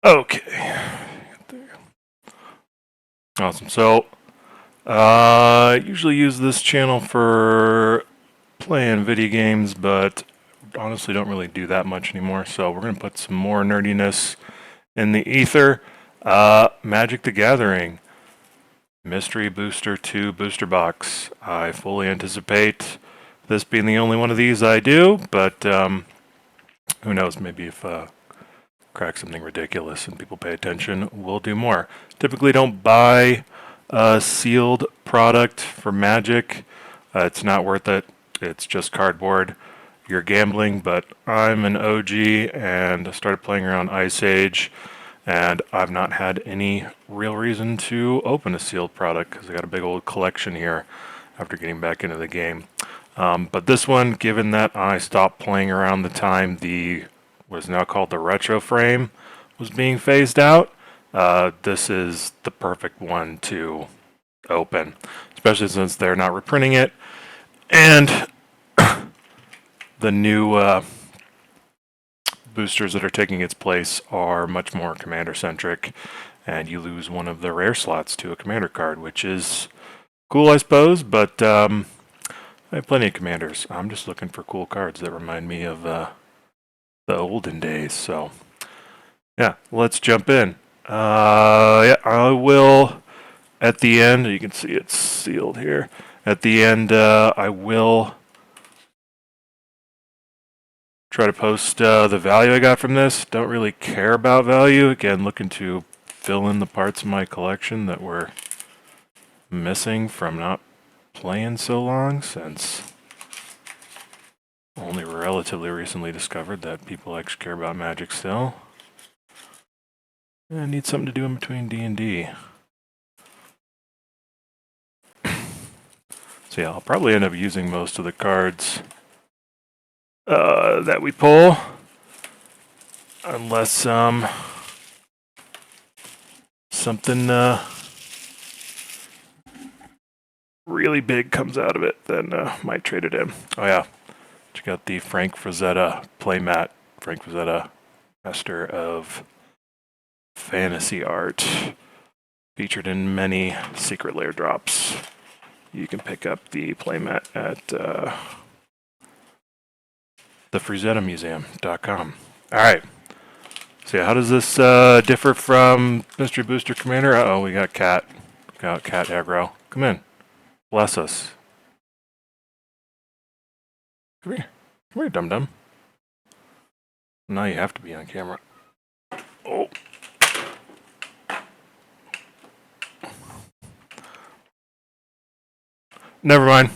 Okay. Awesome. So, I usually use this channel for playing video games, but honestly don't really do that much anymore. So we're going to put some more nerdiness in the ether. Magic the Gathering Mystery Booster 2 Booster Box. I fully anticipate this being the only one of these I do, but who knows, maybe if crack something ridiculous and people pay attention, we'll do more. Typically don't buy a sealed product for Magic. It's not worth it. It's just cardboard. You're gambling, but I'm an OG and started playing around Ice Age, and I've not had any real reason to open a sealed product because I got a big old collection here after getting back into the game. But this one, given that I stopped playing around the time the what is now called the retro frame was being phased out, this is the perfect one to open, especially since they're not reprinting it, and the new boosters that are taking its place are much more commander-centric, and you lose one of the rare slots to a commander card, which is cool, I suppose, but I have plenty of commanders. I'm just looking for cool cards that remind me of the olden days, so yeah, let's jump in. Yeah, I will, at the end, you can see it's sealed here. At the end, I will try to post the value I got from this. Don't really care about value. Again, looking to fill in the parts of my collection that were missing from not playing so long, since only relatively recently discovered that people actually care about Magic still. I need something to do in between D&D. So yeah, I'll probably end up using most of the cards that we pull, unless something really big comes out of it, then might trade it in. Oh yeah, check out the Frank Frazetta playmat. Frank Frazetta, master of fantasy art, featured in many secret lair drops. You can pick up the playmat at thefrazettamuseum.com. All right. So yeah, how does this differ from Mystery Booster Commander? Uh-oh, we got Cat. Got Cat aggro. Come in. Bless us. Come here. Come here, dum-dum. Now you have to be on camera. Oh. Never mind.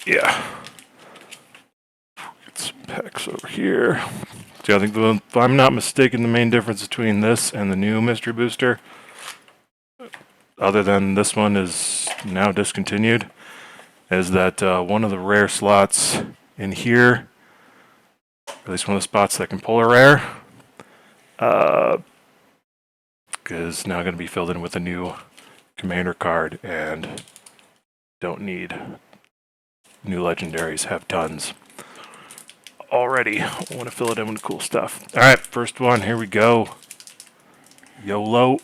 Yeah. Get some packs over here. See, I think if I'm not mistaken, the main difference between this and the new Mystery Booster, other than this one is now discontinued, is that one of the rare slots in here, at least one of the spots that can pull a rare, is now going to be filled in with a new commander card, and don't need new legendaries, have tons already. I want to fill it in with cool stuff. All right, first one, here we go. YOLO.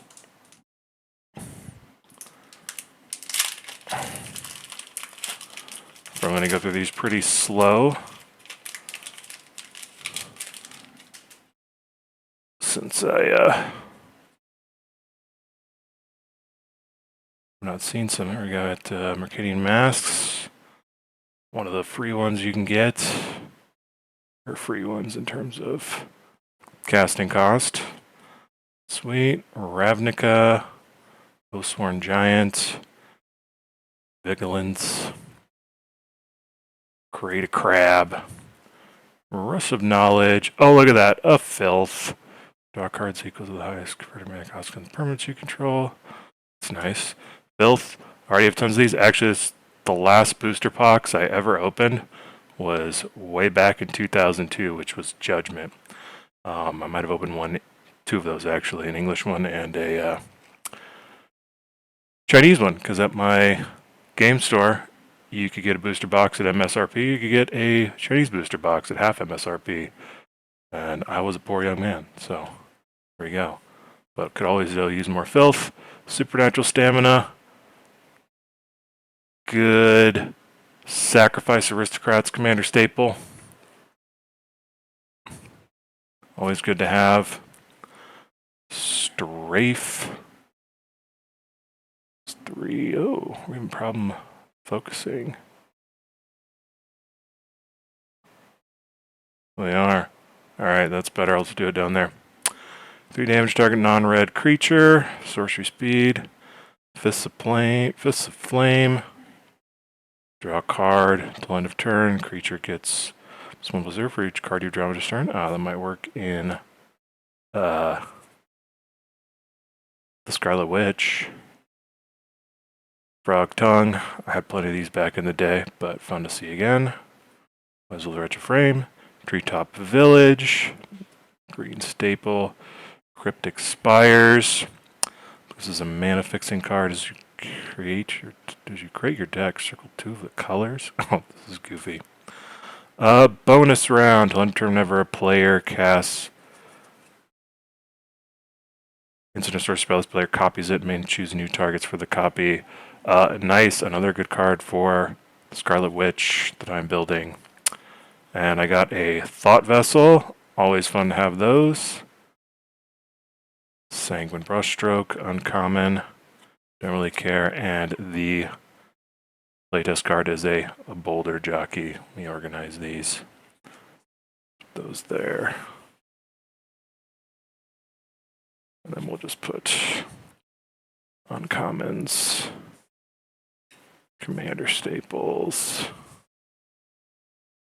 I'm going to go through these pretty slow, since I'm not seeing some. Here we got Mercadian Masks. One of the free ones you can get, or free ones in terms of casting cost. Sweet. Ravnica, Oathsworn Giant, Vigilance, Create a Crab, Rush of Knowledge. Oh, look at that. A Filth. Draw cards equal to the highest converted mana cost of the permanents you control. It's nice. Filth. Already have tons of these. Actually, it's the last booster box I ever opened was way back in 2002, which was Judgment. I might have opened two of those actually, an English one and a Chinese one, because at my game store, you could get a booster box at MSRP, you could get a Chinese booster box at half MSRP. And I was a poor young man, so there we go. But could always use more filth. Supernatural stamina. Good. Sacrifice aristocrats, commander staple. Always good to have. Strafe. 3. Oh, we have a problem focusing. They are. Alright, that's better. I'll just do it down there. 3 damage, target non-red creature. Sorcery speed. Fists of Flame. Draw a card. Until end of turn. Creature gets +1/+0 for each card you draw this turn. That might work in the Scarlet Witch. Frog Tongue. I had plenty of these back in the day, but fun to see again. Muzzle the Retro Frame. Treetop Village. Green Staple. Cryptic Spires. This is a mana fixing card. As you create your deck, circle 2 of the colors. Oh, this is goofy. Bonus round. Till end turn, whenever a player casts instant or sorcery spell, this player copies it and may choose new targets for the copy. Nice, another good card for Scarlet Witch that I'm building. And I got a Thought Vessel. Always fun to have those. Sanguine Brushstroke, uncommon. Don't really care. And the playtest card is a Boulder Jockey. Let me organize these. Put those there. And then we'll just put uncommons, commander staples,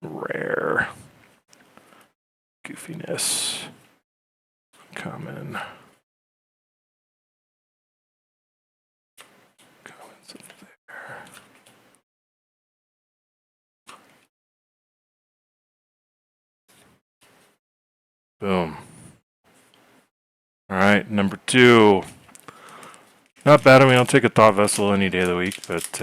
rare, goofiness, common. Commons up there. Boom. All right, number 2. Not bad. I mean, I'll take a Thought Vessel any day of the week, but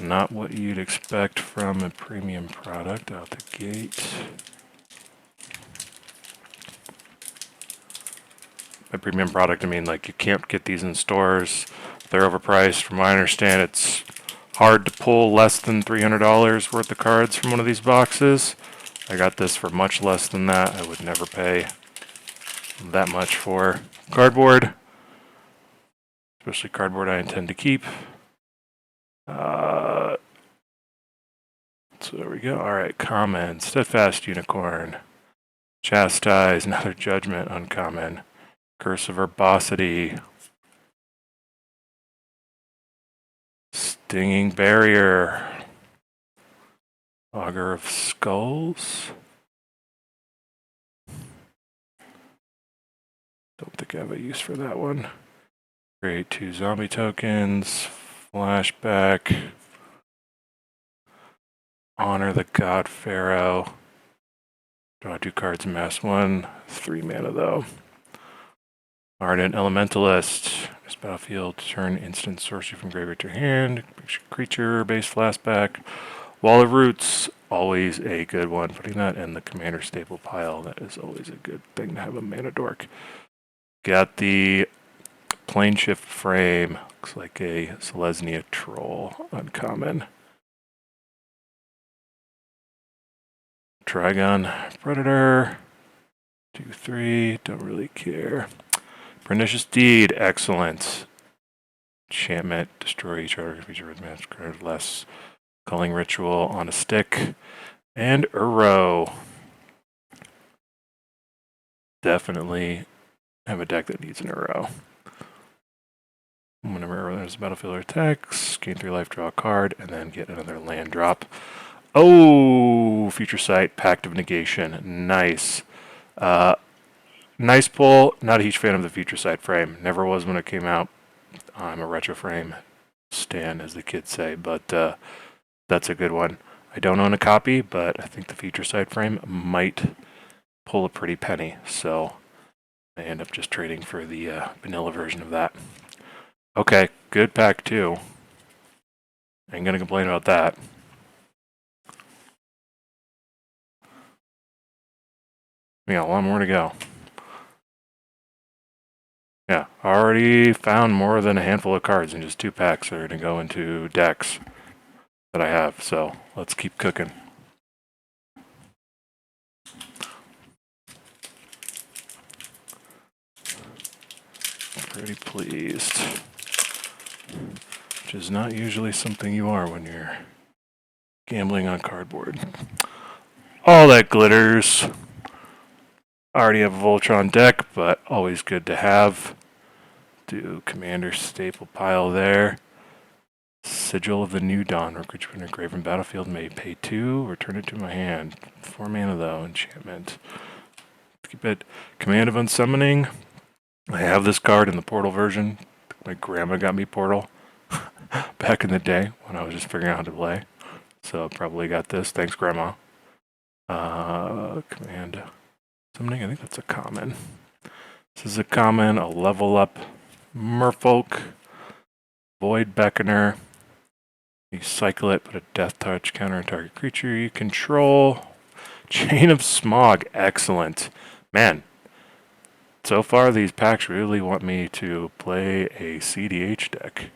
not what you'd expect from a premium product out the gate. By premium product, I mean like you can't get these in stores. They're overpriced. From what I understand, it's hard to pull less than $300 worth of cards from one of these boxes. I got this for much less than that. I would never pay that much for cardboard, especially cardboard I intend to keep. So there we go. All right, common, Steadfast Unicorn, Chastise, another Judgment, uncommon, Curse of Verbosity, Stinging Barrier, Augur of Skulls. Don't think I have a use for that one. Create 2 zombie tokens, flashback, Honor the God Pharaoh. Draw 2 cards, mass 1, 3 mana though. Ardent Elementalist. This battlefield, turn instant sorcery from graveyard to hand. Creature, base flashback. Wall of Roots, always a good one. Putting that in the commander staple pile, that is always a good thing to have a mana dork. Got the Planeshift Frame. Looks like a Selesnya Troll, uncommon. Trigon Predator. 2/3, don't really care. Pernicious Deed, excellent. Enchantment, destroy each other feature with match card less. Culling Ritual on a stick. And Uro. Definitely have a deck that needs an Uro. Whenever there's a battlefield or attacks, gain 3 life, draw a card, and then get another land drop. Oh, Future Sight, Pact of Negation. Nice. Nice pull. Not a huge fan of the Future Sight frame. Never was when it came out. I'm a retro frame stan, as the kids say, but that's a good one. I don't own a copy, but I think the Future Sight frame might pull a pretty penny, so I end up just trading for the vanilla version of that. Okay, good pack too. Ain't gonna complain about that. We got a lot more to go. Yeah, already found more than a handful of cards in just 2 packs that are going to go into decks that I have. So let's keep cooking. Pretty pleased. Which is not usually something you are when you're gambling on cardboard. All that glitters. Already have a Voltron deck, but always good to have. Do Commander staple pile there. Sigil of the New Dawn. Recruit when engraven battlefield may pay 2. Return it to my hand. 4 mana though. Enchantment. Keep it. Command of Unsummoning. I have this card in the Portal version. My grandma got me Portal back in the day when I was just figuring out how to play. So probably got this. Thanks, Grandma. Command Summoning. I think that's a common. This is a common. A level up Merfolk. Void Beckoner. You cycle it, put a death touch counter on target creature you control. Chain of Smog. Excellent. Man, so far these packs really want me to play a CDH deck.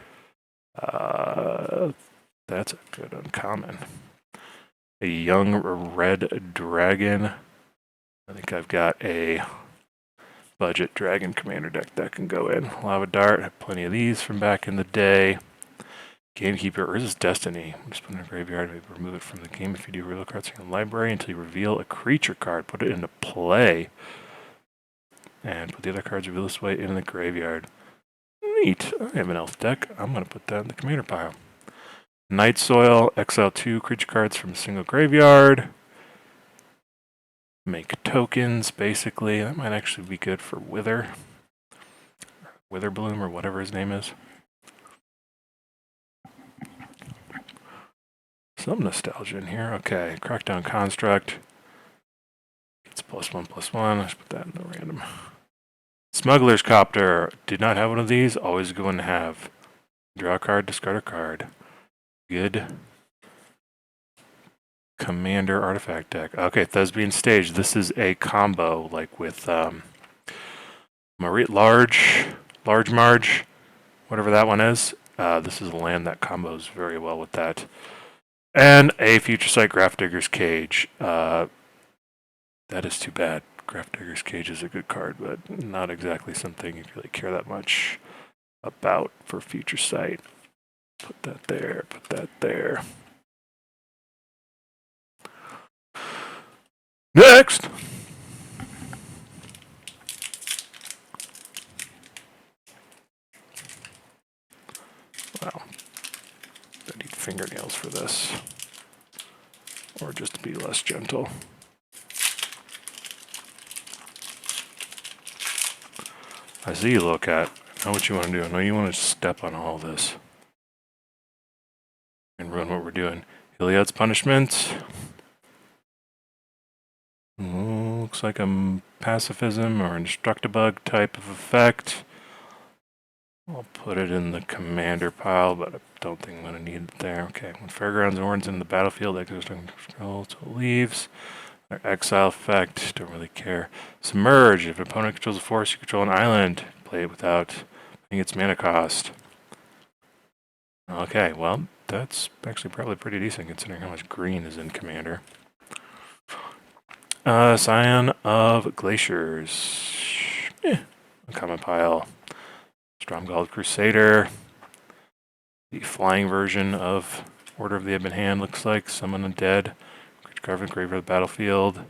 That's a good uncommon. A young red dragon. I think I've got a budget dragon commander deck that can go in. Lava Dart, have plenty of these from back in the day. Gamekeeper, Urza's Destiny. Just put it in a graveyard, maybe remove it from the game if you do reveal cards in your library until you reveal a creature card. Put it into play. And put the other cards reveal this way in the graveyard. Neat. I have an elf deck. I'm going to put that in the commander pile. Night Soil, exile 2 creature cards from a single graveyard. Make tokens, basically. That might actually be good for Wither. Witherbloom, or whatever his name is. Some nostalgia in here. Okay, Crackdown Construct. It's +1/+1. Let's put that in the random. Smuggler's Copter. Did not have one of these. Always going to have. Draw a card, discard a card. Good. Commander Artifact deck. Okay, Thespian Stage. This is a combo, like with Large Marge, whatever that one is. This is a land that combos very well with that. And a Future Sight Grafdigger's Cage. That is too bad. Grafdigger's Cage is a good card, but not exactly something you really care that much about for Future Sight. Put that there, put that there. Next! Wow. I need fingernails for this. Or just to be less gentle. I see you, little cat. I know what you want to do. I know you want to step on all this. And ruin what we're doing. Heliod's Punishment. Looks like a pacifism or Instructabug type of effect. I'll put it in the commander pile, but I don't think I'm going to need it there. Okay, when Fairgrounds Orange in the battlefield, exhausting control till it leaves. Their exile effect, don't really care. Submerge, if an opponent controls a force, you control an island. Play it without paying its mana cost. Okay, well, that's actually probably pretty decent considering how much green is in commander. Scion of Glaciers. Uncommon pile. Stromgald Crusader. The flying version of Order of the Ebon Hand looks like. Summon Undead. Carve engraver of the battlefield.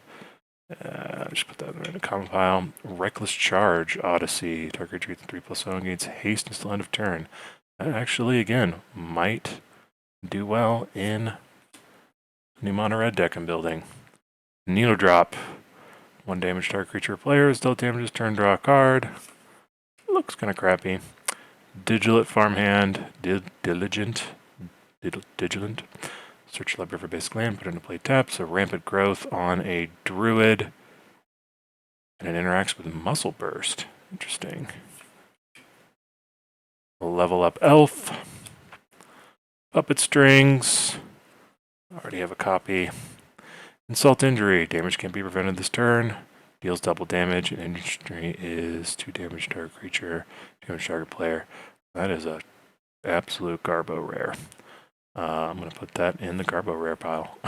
Just put that in a common pile. Reckless Charge Odyssey. Target creature 3/7 gains haste until end of turn. That actually, again, might do well in new mono red deck I'm building. Needledrop. 1 damage target creature or player is dealt damage, turn, draw a card. Looks kind of crappy. Digilant Farmhand. Diligent. Search library for basic land, put into play tap, so rampant growth on a druid. And it interacts with Muscle Burst. Interesting. Level up elf. Puppet Strings. Already have a copy. Insult Injury. Damage can't be prevented this turn. Deals double damage, and industry is 2 damage to target creature, 2 damage to target player. That is a absolute Garbo rare. I'm going to put that in the Garbo rare pile.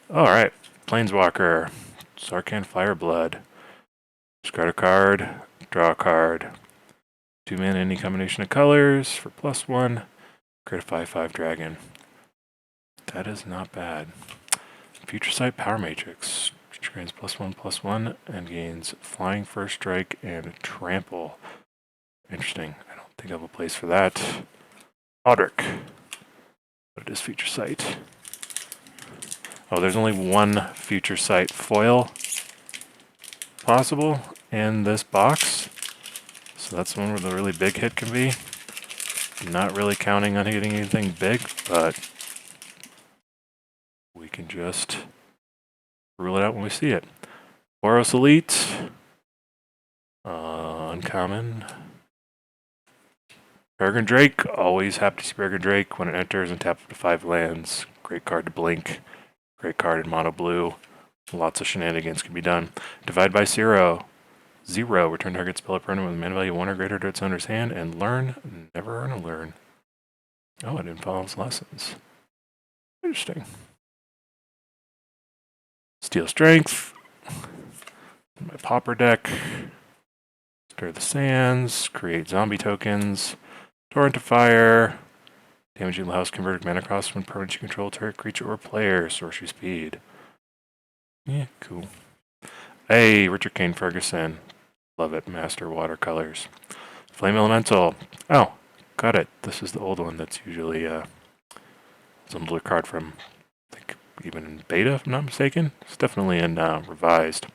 Alright, Planeswalker, Sarkhan Fireblood. Discard a card, draw a card. 2 mana, any combination of colors for +1. Create a 5/5 dragon. That is not bad. Future Sight Power Matrix. Creature gains +1/+1 and gains Flying First Strike and Trample. Interesting. I don't think I have a place for that. Audric. But it is Future Sight. Oh, there's only one Future Sight foil possible in this box. So that's the one where the really big hit can be. Not really counting on hitting anything big, but we can just rule it out when we see it. Boros Elite. Uncommon. Peregrine Drake. Always happy to see Peregrine Drake when it enters and tap up to 5 lands. Great card to blink. Great card in mono blue. Lots of shenanigans can be done. Divide by 0. 0. Return target spell or permanent with mana value 1 or greater to its owner's hand. And learn. Never earn a learn. Oh, it involves lessons. Interesting. Steel Strength. My Pauper deck. Stir the Sands. Create zombie tokens. Torrent of Fire. Damaging the house converted mana cost when permanent you control target creature or player. Sorcery speed. Yeah, cool. Hey, Richard Kane Ferguson. Love it. Master watercolors. Flame Elemental. Oh, got it. This is the old one that's usually some blue card from, I think, even in beta, if I'm not mistaken. It's definitely in revised.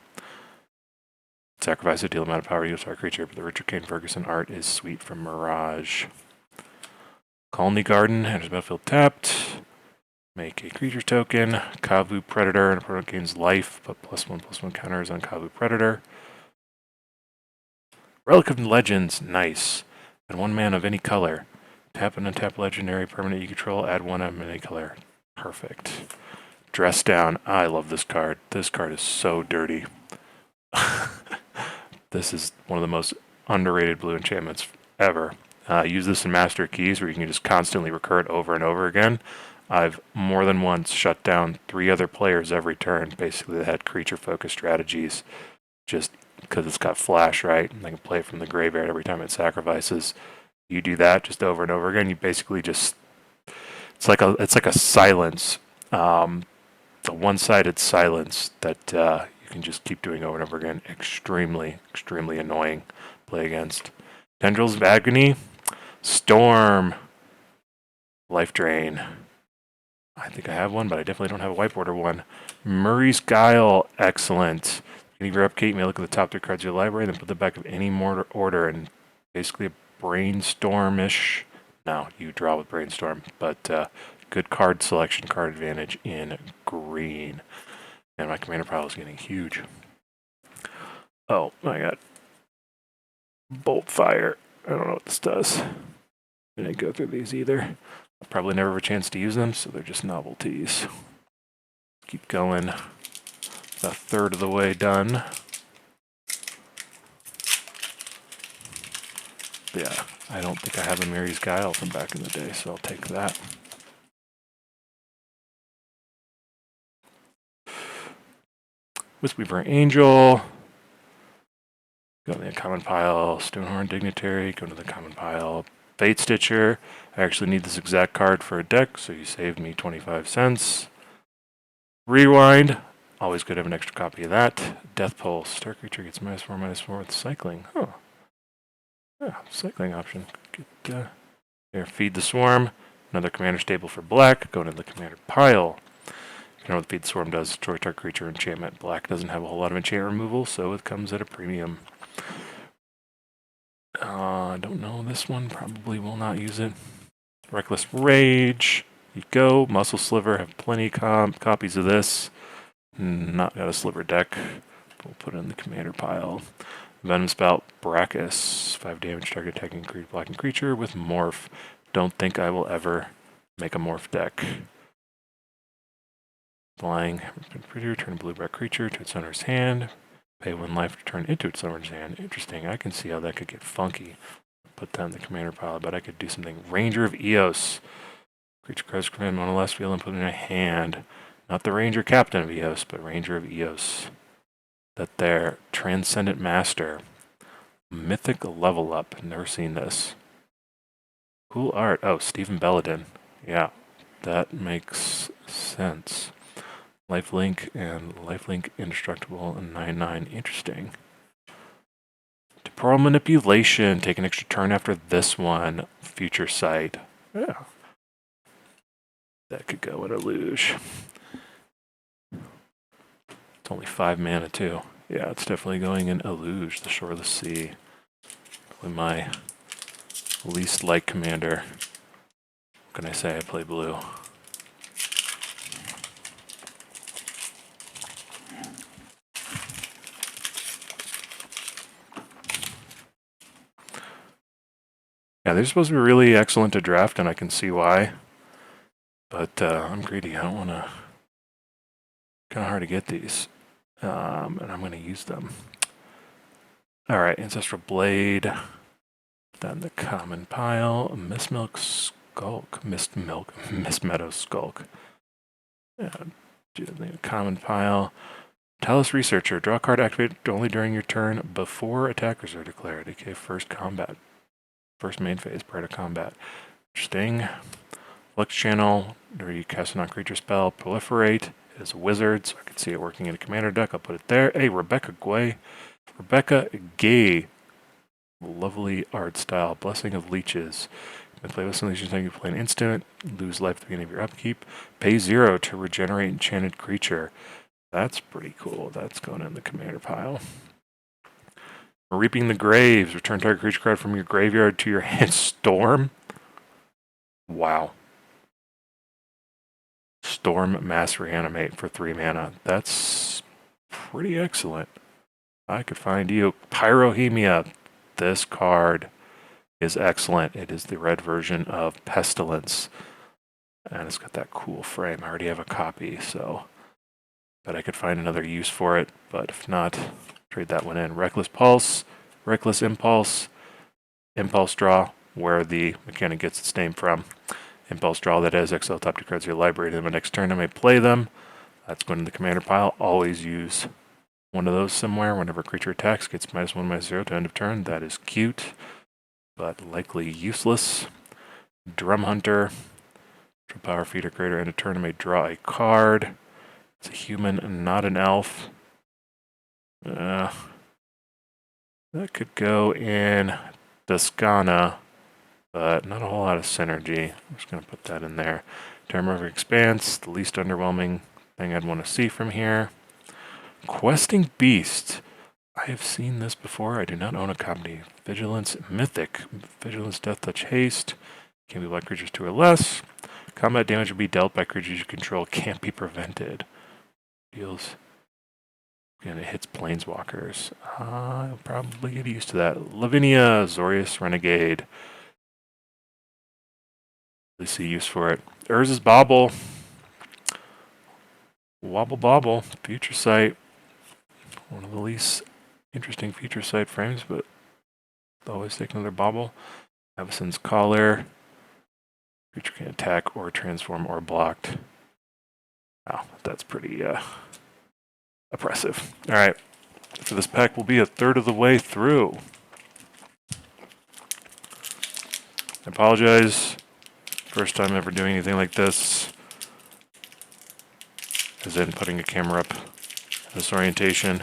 Sacrifice a deal amount of power you to our creature, but the Richard Kane Ferguson art is sweet from Mirage. Colony Garden, enters battlefield tapped. Make a creature token. Kavu Predator, and opponent gains life, but +1/+1 counters on Kavu Predator. Relic of Legends, nice. And 1 mana of any color. Tap and untap legendary permanent you control, add 1 of any color. Perfect. Dress Down, I love this card. This card is so dirty. This is one of the most underrated blue enchantments ever. Use this in Master Keys where you can just constantly recur it over and over again. I've more than once shut down 3 other players every turn, basically that had creature-focused strategies, just because it's got flash, right? And they can play it from the graveyard every time it sacrifices. You do that just over and over again. You basically just it's like a silence, a one-sided silence that you can just keep doing over and over again. Extremely annoying to play against. Tendrils of Agony, Storm, Life Drain. I think I have one, but I definitely don't have a white border one. Murray's Guile, excellent. You can upkeep, you may look at the top 3 cards of your library, then put them back of any order, and basically a brainstorm-ish. No, you draw with brainstorm, but good card selection, card advantage in green. And my commander pile is getting huge. Oh, I got Bolt Fire. I don't know what this does. I didn't go through these either. I'll probably never have a chance to use them, so they're just novelties. Keep going. A third of the way done. Yeah, I don't think I have a Mary's Guile from back in the day, so I'll take that. Wisp-Weaver Angel. Go to the common pile. Stonehorn Dignitary. Go to the common pile. Fate Stitcher. I actually need this exact card for a deck, so you saved me 25 cents. Rewind. Always good to have an extra copy of that. Death Pulse. Star creature gets -4/-4 with cycling. Huh. Yeah, cycling option. Get, here, Feed the Swarm. Another commander stable for black. Go into the commander pile. You know what Feed the Swarm does? Destroy target creature enchantment. Black doesn't have a whole lot of enchant removal, so it comes at a premium. I don't know this one. Probably will not use it. Reckless Rage. You go. Muscle Sliver. Have plenty copies of this. Not got a Sliver deck. We'll put it in the commander pile. Venom Spout. Brachus. 5 damage target attacking blocking creature with Morph. Don't think I will ever make a Morph deck. Flying. Return a blue-black creature to its owner's hand. Pay 1 life to turn into its owner's hand. Interesting. I can see how that could get funky. Put that in the commander pile, but I could do something. Ranger of Eos. Creature cards command on a last field and put it in a hand. Not the Ranger Captain of Eos, but Ranger of Eos. That there. Transcendent Master. Mythic level up. Never seen this. Cool art. Oh, Stephen Belladin. Yeah, that makes sense. Lifelink and Lifelink Indestructible and 9/9. Interesting. Temporal Manipulation. Take an extra turn after this one. Future Sight. Yeah. That could go in a luge. It's only 5 mana too. Yeah, it's definitely going in a luge, the Shore of the Sea. Probably my least liked commander. What can I say? I play blue. Yeah, they're supposed to be really excellent to draft, and I can see why. But I'm greedy. I don't want to. Kind of hard to get these. And I'm going to use them. All right, Ancestral Blade. Then the common pile. Miss Meadow Skulk. Yeah, do the common pile. Talus Researcher. Draw a card activated only during your turn before attackers are declared. Okay, first combat. First main phase prior to combat. Interesting. Flux Channel. Where you cast a non-creature spell. Proliferate. It is a wizard, so I can see it working in a commander deck. I'll put it there. Hey, Rebecca Gay. Lovely art style. Blessing of Leeches. You can play with some leeches, you play an instant. Lose life at the beginning of your upkeep. Pay 0 to regenerate enchanted creature. That's pretty cool. That's going in the commander pile. Reaping the Graves. Return target creature card from your graveyard to your hand. Storm. Wow. Storm Mass Reanimate for 3 mana. That's pretty excellent. I could find you. Pyrohemia. This card is excellent. It is the red version of Pestilence. And it's got that cool frame. I already have a copy, so bet I could find another use for it. But if not, trade that one in. Reckless Pulse, Reckless Impulse, Impulse Draw, where the mechanic gets its name from. Impulse Draw, that is, exile top 2 cards of your library. Then my next turn I may play them. That's going to the commander pile. Always use one of those somewhere. Whenever a creature attacks, gets -1/-0 to end of turn. That is cute, but likely useless. Drum Hunter. Power Feeder Greater. End of turn I may draw a card. It's a human, not an elf. That could go in Duskana, but not a whole lot of synergy. I'm just going to put that in there. Term of Expanse, the least underwhelming thing I'd want to see from here. Questing Beast. I have seen this before. I do not own a copy. Vigilance Mythic. Vigilance, Death Touch, Haste. Can be black creatures 2 or less. Combat damage will be dealt by creatures you control. Can't be prevented. Deals. And it hits planeswalkers. I'll probably get used to that. Lavinia, Zorius Renegade. Really see use for it. Urza's Bauble. Wobble Bobble. Future Sight. One of the least interesting Future Sight frames, but always take another Bauble. Avacyn's Collar. Creature can attack or transform or blocked. Wow, that's pretty oppressive. All right, so this pack will be a third of the way through. I apologize. First time ever doing anything like this. As in putting a camera up in this orientation.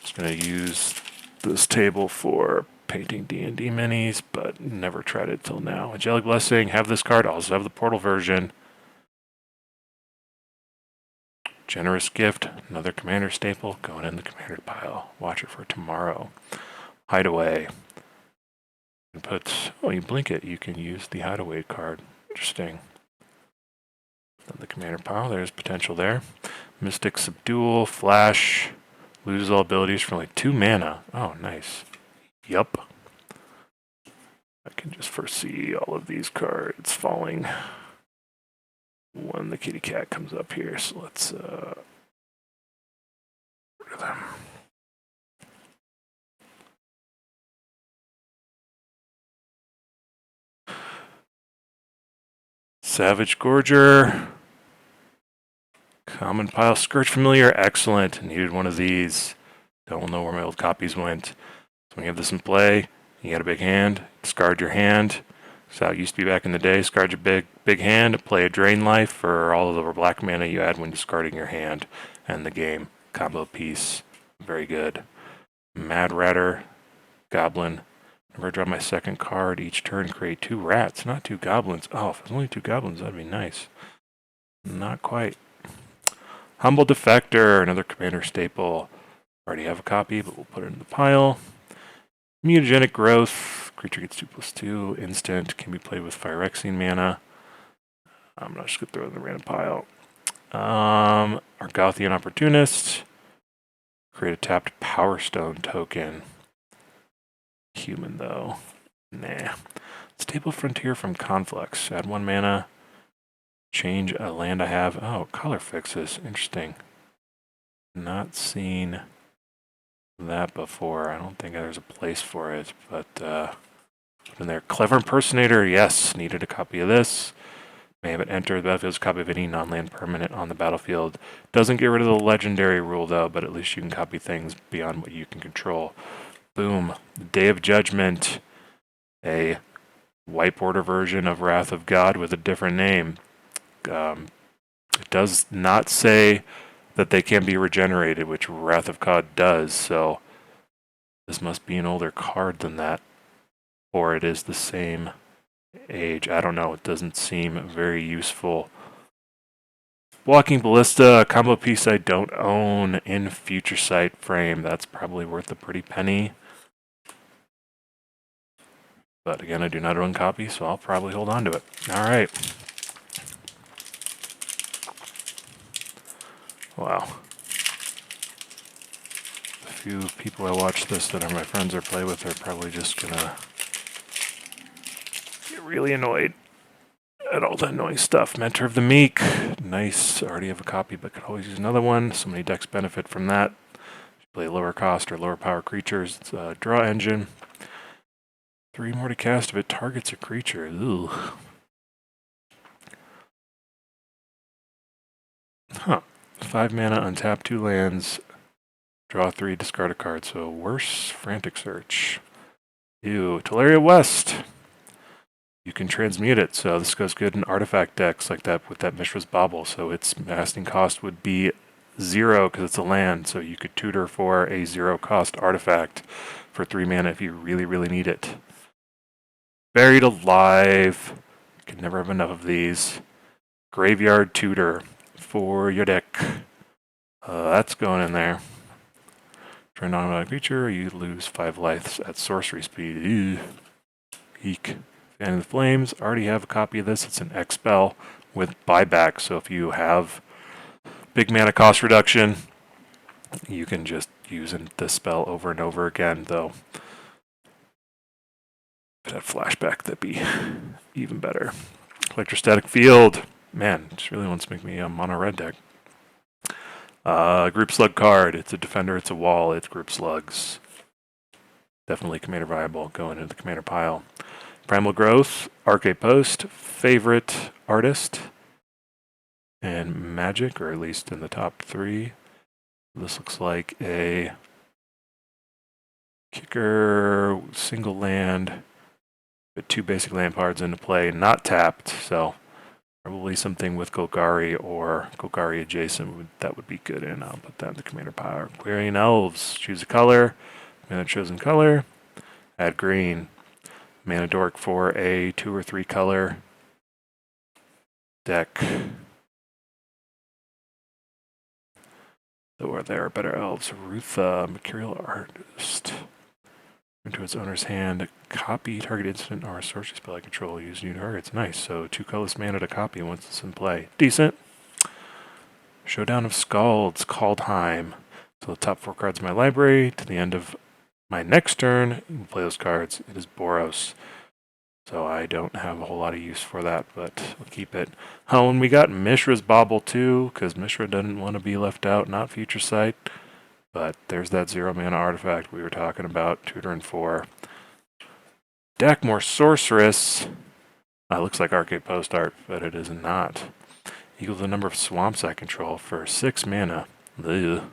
Just going to use this table for painting D&D minis, but never tried it till now. Angelic Blessing, have this card, also have the Portal version. Generous Gift, another commander staple, going in the commander pile. Watch it for tomorrow. Hideaway. And put, oh, you blink it, you can use the Hideaway card. Interesting. Then the commander pile, there's potential there. Mystic Subdual, Flash, loses all abilities for only 2 mana. Oh, nice. Yup. I can just foresee all of these cards falling. when the kitty cat comes up here. So let's rid of them. Savage Gorger. Common Pile. Scourge Familiar. Excellent. Needed one of these. Don't know where my old copies went. So when you have this in play, you got a big hand. Discard your hand. So it used to be back in the day. Discard your big hand. Play a Drain Life for all of the black mana you add when discarding your hand. And the game. Combo piece. Very good. Mad Ratter. Goblin. Whenever I draw my second card each turn, create 2 rats, not 2 goblins. Oh, if there's only 2 goblins, that'd be nice. Not quite. Humble Defector, another commander staple. Already have a copy, but we'll put it in the pile. Mutagenic Growth. Creature gets 2/2. Instant. Can be played with Phyrexian mana. I'm not just going to throw it in the random pile. Argothian Opportunist. Create a tapped Power Stone token. Human, though. Nah. Stable Frontier from Conflux. Add 1 mana. Change a land I have. Oh, color fixes. Interesting. Not seen that before. I don't think there's a place for it, but put in there. Clever Impersonator. Yes, needed a copy of this. May have it enter the battlefield as a copy of any non-land permanent on the battlefield. Doesn't get rid of the legendary rule, though, but at least you can copy things beyond what you can control. Boom. Day of Judgment. A white border version of Wrath of God with a different name. It does not say that they can be regenerated, which Wrath of God does, so this must be an older card than that. Or it is the same age. I don't know. It doesn't seem very useful. Walking Ballista, a combo piece I don't own in Future Sight frame. That's probably worth a pretty penny. But again, I do not own copy, so I'll probably hold on to it. All right. Wow. A few people I watch this that are my friends or play with are probably just gonna get really annoyed at all the annoying stuff. Mentor of the Meek. Nice. Already have a copy, but could always use another one. So many decks benefit from that. Play lower cost or lower power creatures. It's a draw engine. 3 more to cast if it targets a creature. Ooh. Huh. 5 mana, untap 2 lands, draw 3, discard a card. So worse, Frantic Search. Ew. Teleria West. You can transmute it, so this goes good in artifact decks like that with that Mishra's Bauble. So its casting cost would be 0 because it's a land. So you could tutor for a 0 cost artifact for 3 mana if you really, really need it. Buried Alive. Can never have enough of these. Graveyard Tutor for your deck. That's going in there. For a non-automatic creature, you lose 5 lives at sorcery speed. Ew. Eek. Fan of the Flames. Already have a copy of this. It's an X spell with buyback. So if you have big mana cost reduction, you can just use this spell over and over again, though. If it had flashback, that'd be even better. Electrostatic Field. Man, this really wants to make me a mono red deck. Group Slug card. It's a defender, it's a wall, it's group slugs. Definitely commander viable. Going into the commander pile. Primal Growth, Arcade Post, favorite artist, and Magic, or at least in the top 3. This looks like a kicker, single land, put 2 basic land cards into play, not tapped, so probably something with Golgari or Golgari adjacent that would be good, and I'll put that in the commander pile. Quarian Elves, choose a color, mana chosen color, add green. Mana Dork for a 2 or 3 color deck. Or there are better elves. Rutha, Mercurial Artist. Into its owner's hand, copy target instant or sorcery spell I control. Use new targets. Nice. So 2 colorless mana to copy once it's in play. Decent. Showdown of Scalds, Kaldheim. So the top 4 cards of my library. To the end of my next turn, you can play those cards. It is Boros. So I don't have a whole lot of use for that, but we'll keep it. Oh, and we got Mishra's Bauble too, because Mishra doesn't want to be left out, not Future Sight. But there's that 0-mana artifact we were talking about, tutor and 4. Deckmore Sorceress. Looks like Arcade Post art, but it is not. Equals the number of swamps I control for 6 mana. Ugh.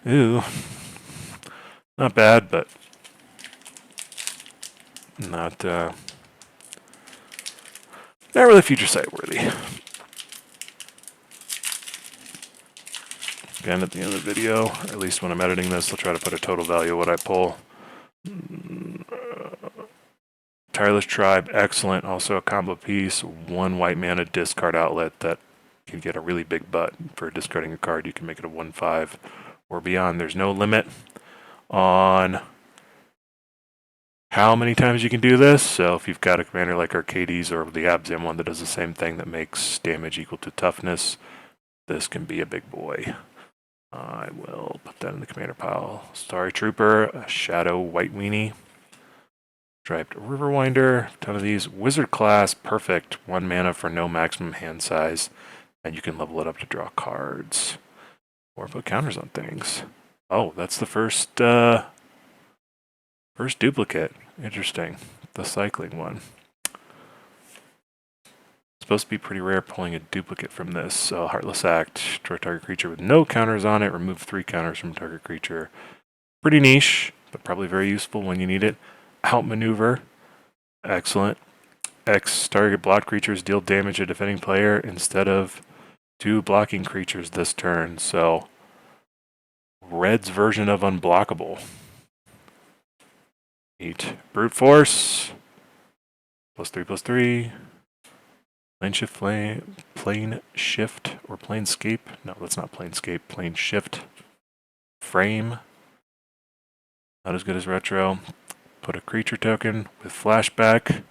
Ooh. Not bad, but not really Future Sight worthy. Again, at the end of the video, or at least when I'm editing this, I'll try to put a total value of what I pull. Tireless Tribe, excellent. Also a combo piece, 1 white mana discard outlet that can get a really big butt. For discarding a card, you can make it a 1/5 or beyond. There's no limit on how many times you can do this. So if you've got a commander like Arcades or the Abzan one that does the same thing that makes damage equal to toughness, this can be a big boy. I will put that in the commander pile. Starry Trooper, a Shadow White Weenie. Striped Riverwinder, ton of these. Wizard class, perfect. 1 mana for no maximum hand size. And you can level it up to draw cards. Or put counters on things. Oh, that's the first duplicate. Interesting. The cycling one. Supposed to be pretty rare pulling a duplicate from this. So Heartless Act, draw target creature with no counters on it, remove 3 counters from target creature. Pretty niche, but probably very useful when you need it. Outmaneuver, excellent. X target blocked creatures deal damage to defending player instead of 2 blocking creatures this turn. So Red's version of unblockable. 8 Brute Force, +3/+3. Plane shift or planescape. No, that's not planescape. Plane shift. Frame. Not as good as retro. Put a creature token with flashback.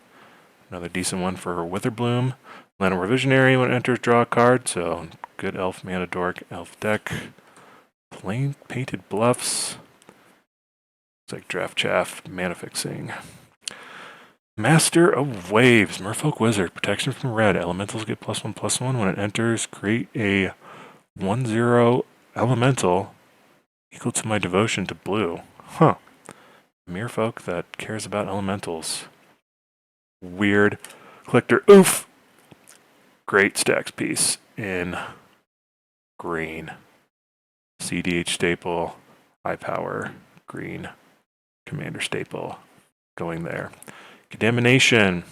Another decent one for Witherbloom. Llanowar Visionary when it enters, draw a card. So good elf mana dork elf deck. Plain painted bluffs. It's like draft chaff mana fixing. Master of Waves, Merfolk Wizard, protection from red. Elementals get +1/+1 when it enters. Create a 1/0 elemental equal to my devotion to blue. Huh. Merfolk that cares about elementals. Weird. Collector, oof! Great stacks piece in green. CDH staple, high power, green, commander staple, going there. Condemnation,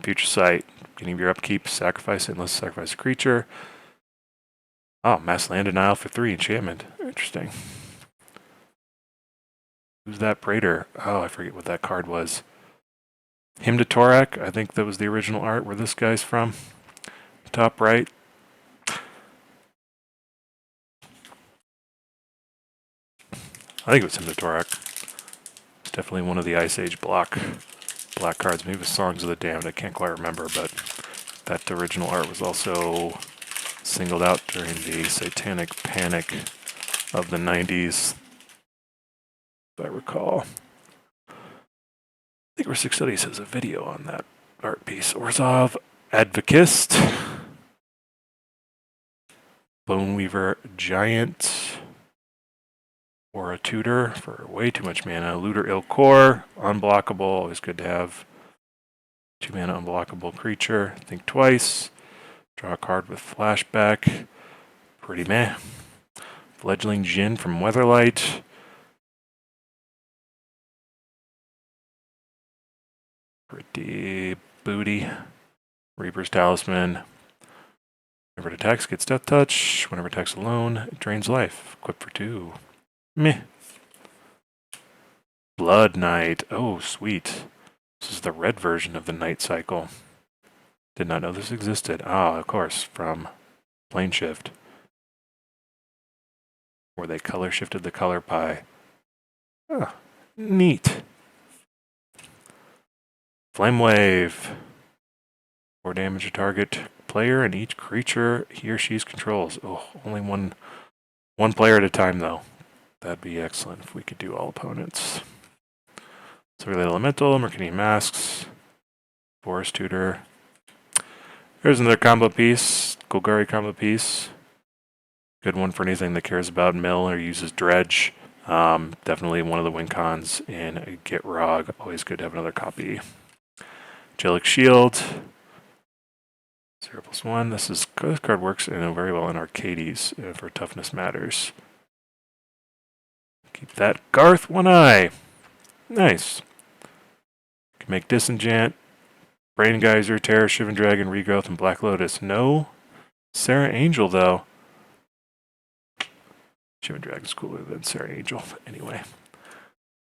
Future Sight, beginning of your upkeep, sacrifice it unless sacrifice a creature. Oh, mass land denial for 3 enchantment. Interesting. Who's that Praetor? Oh, I forget what that card was. Hymn to Torak, I think that was the original art where this guy's from. Top right. I think it was Hymn to Torak. It's definitely one of the Ice Age black cards. Maybe it was Songs of the Damned, I can't quite remember, but that original art was also singled out during the satanic panic of the 90s, if I recall. I think Ristic Studies has a video on that art piece. Orzhov Advocist. Boneweaver Giant. Or a tutor for way too much mana. Looter Ilkor, unblockable, always good to have. 2 mana unblockable creature. Think twice. Draw a card with flashback. Pretty meh. Fledgling Djinn from Weatherlight. Pretty booty. Reaper's Talisman. Whenever it attacks, gets Death Touch. Whenever it attacks alone, it drains life. Equip for 2. Meh. Blood Knight. Oh, sweet. This is the red version of the Night Cycle. Did not know this existed. Ah, of course, from Plane Shift. Where they color shifted the color pie. Oh, neat. Flame Wave. 4 damage to target player and each creature he or she controls. Oh, only one player at a time, though. That'd be excellent if we could do all opponents. Silver Elemental, Mercadian Masks, Forest Tutor. Here's another combo piece, Golgari combo piece. Good one for anything that cares about mill or uses dredge. Definitely one of the win cons in Gitrog. Always good to have another copy. Angelic Shield. 0+1. This card works very well in Arcades for toughness matters. Keep that. Garth, One Eye. Nice. Can make Disenchant, Brain Geyser, Terror, Shivan Dragon, Regrowth, and Black Lotus. No Serra Angel, though. Shivan Dragon's cooler than Serra Angel, anyway.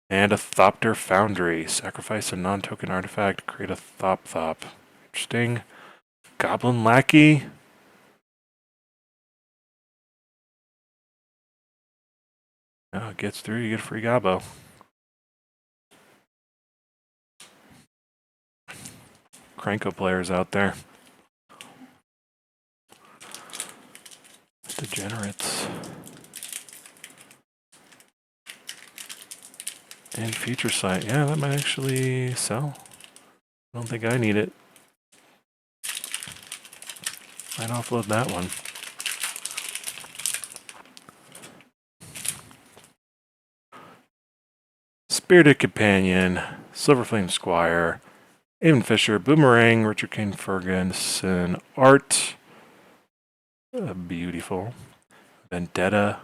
And a Thopter Foundry. Sacrifice a non-token artifact, create a Thop. Interesting. Goblin Lackey. Oh, it gets through, you get a free Gobbo. Cranko players out there. Degenerates. And Future Sight. Yeah, that might actually sell. I don't think I need it. Might offload that one. Spirited Companion, Silverflame Squire, Aven Fisher, Boomerang, Richard Kane Ferguson, Art, beautiful, Vendetta,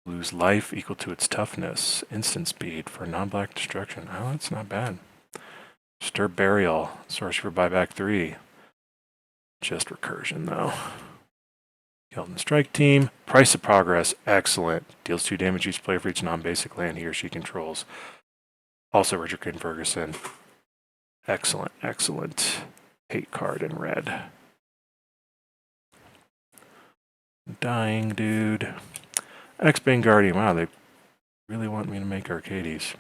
lose life equal to its toughness, instant speed for non-black destruction. Oh, that's not bad. Stir Burial, sorcery for buyback 3. Just recursion though. Keldon Strike Team, Price of Progress, excellent. Deals 2 damage each player for each non-basic land he or she controls. Also Richard Kane Ferguson. Excellent. Hate card in red. Dying dude. X-Bane Guardian. Wow, they really want me to make Arcades.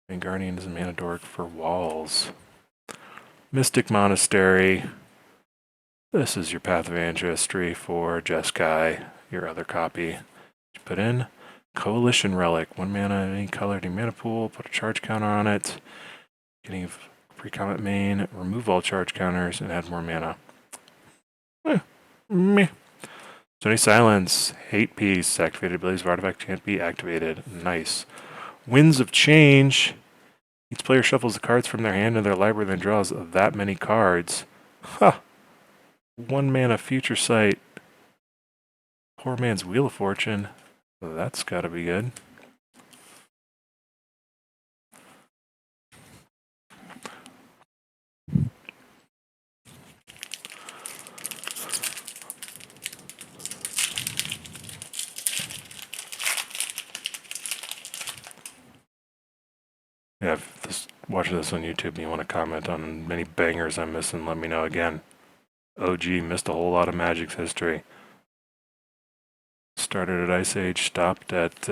Bane Guardian is a mana dork for walls. Mystic Monastery. This is your Path of Ancestry for Jeskai, your other copy. Put in Coalition Relic. 1 mana, any color in your mana pool. Put a charge counter on it. Getting pre-combat main. Remove all charge counters and add more mana. Meh. Sony Silence. Hate Piece. Activated abilities of artifact can't be activated. Nice. Winds of Change. Each player shuffles the cards from their hand to their library, then draws that many cards. Huh. 1 mana Future Sight. Poor man's Wheel of Fortune. Well, that's gotta be good. Yeah, if watching this on YouTube and you want to comment on many bangers I'm missing, let me know again. OG missed a whole lot of Magic's history. Started at Ice Age, stopped at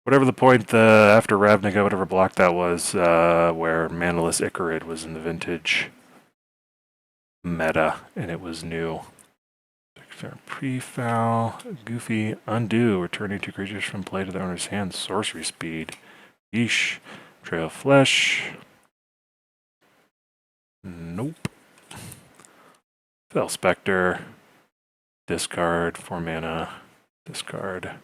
whatever the point after Ravnica, whatever block that was, where Manaless Icarid was in the vintage meta, and it was new. Pre-foul, Goofy, Undo, returning 2 creatures from play to the owner's hand, sorcery speed. Yeesh. Trail of Flesh. Nope. Fel Spectre. Discard, 4 mana. Discard.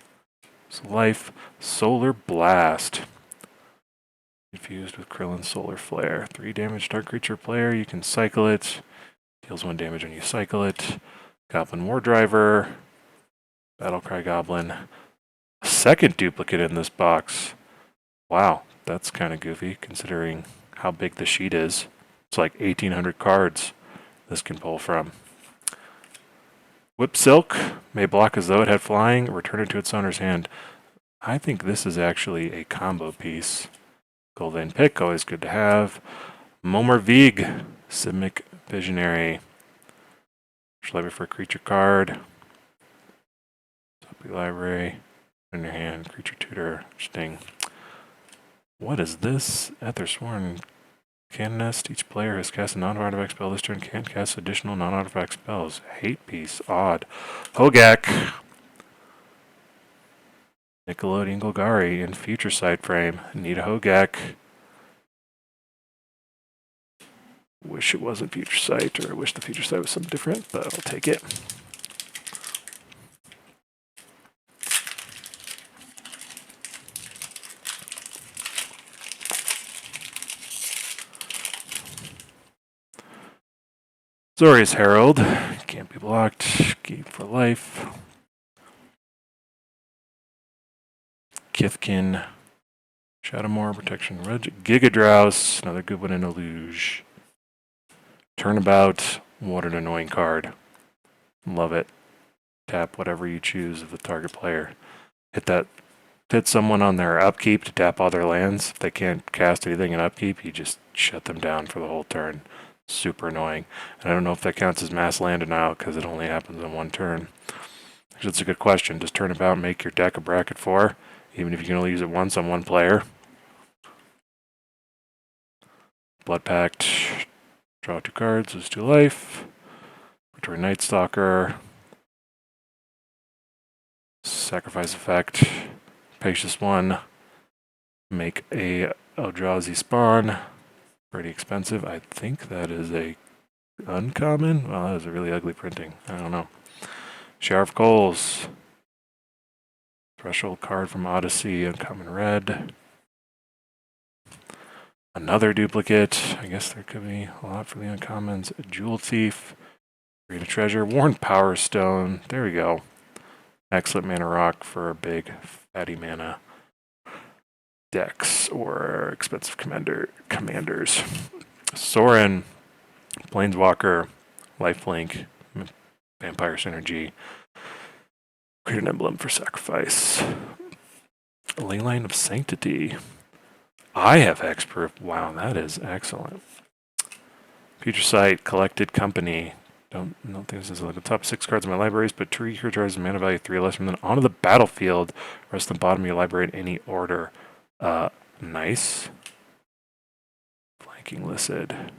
So life. Solar Blast. Infused with Krillin Solar Flare. 3 damage, target creature player. You can cycle it. Deals 1 damage when you cycle it. Goblin War Driver. Battlecry Goblin. A second duplicate in this box. Wow, that's kind of goofy considering how big the sheet is. It's like 1,800 cards this can pull from. Whip Silk may block as though it had flying, return it to its owner's hand. I think this is actually a combo piece. Golden Pick, always good to have. Momor Vig, Simic Visionary. Library for a creature card. Copy library. In your hand, creature tutor. Sting. What is this? Aethersworn Cannon Nest. Each player has cast a non-artifact spell this turn, can't cast additional non-artifact spells. Hate Piece. Odd. Hogak. Nickelodeon Golgari in Future Sight frame. Nita Hogak. Wish it wasn't Future Sight, or I wish the Future Sight was something different, but I'll take it. Zorius Herald. Can't be blocked. Game for life. Kithkin. Shadowmoor, Protection, Gigadrouse, another good one in a luge. Turnabout, what an annoying card. Love it. Tap whatever you choose of the target player. Hit someone on their upkeep to tap all their lands. If they can't cast anything in upkeep, you just shut them down for the whole turn. Super annoying. And I don't know if that counts as mass land denial because it only happens in one turn. Actually, that's a good question. Does Turnabout make your deck a bracket 4? Even if you can only use it once on one player? Blood Pact, draw 2 cards, lose 2 life. Return Night Stalker. Sacrifice effect. Pacious 1. Make a Eldrazi spawn. Pretty expensive. I think that is a uncommon. Well, that is a really ugly printing. I don't know. Shower of Coals. Threshold card from Odyssey, uncommon red. Another duplicate. I guess there could be a lot for the uncommons. A Jewel Thief. Create a treasure. Worn Power Stone. There we go. Excellent mana rock for big fatty mana decks or expensive commanders. Sorin. Planeswalker. Lifelink. Vampire Synergy. Create an emblem for sacrifice. Leyline of Sanctity. I have hexproof. Wow, that is excellent. Future Sight, Collected Company. Don't think this is like the top 6 cards in my libraries, but tree creatures mana value 3 or less from then onto the battlefield. Rest on the bottom of your library in any order. Nice. Flanking Lycid.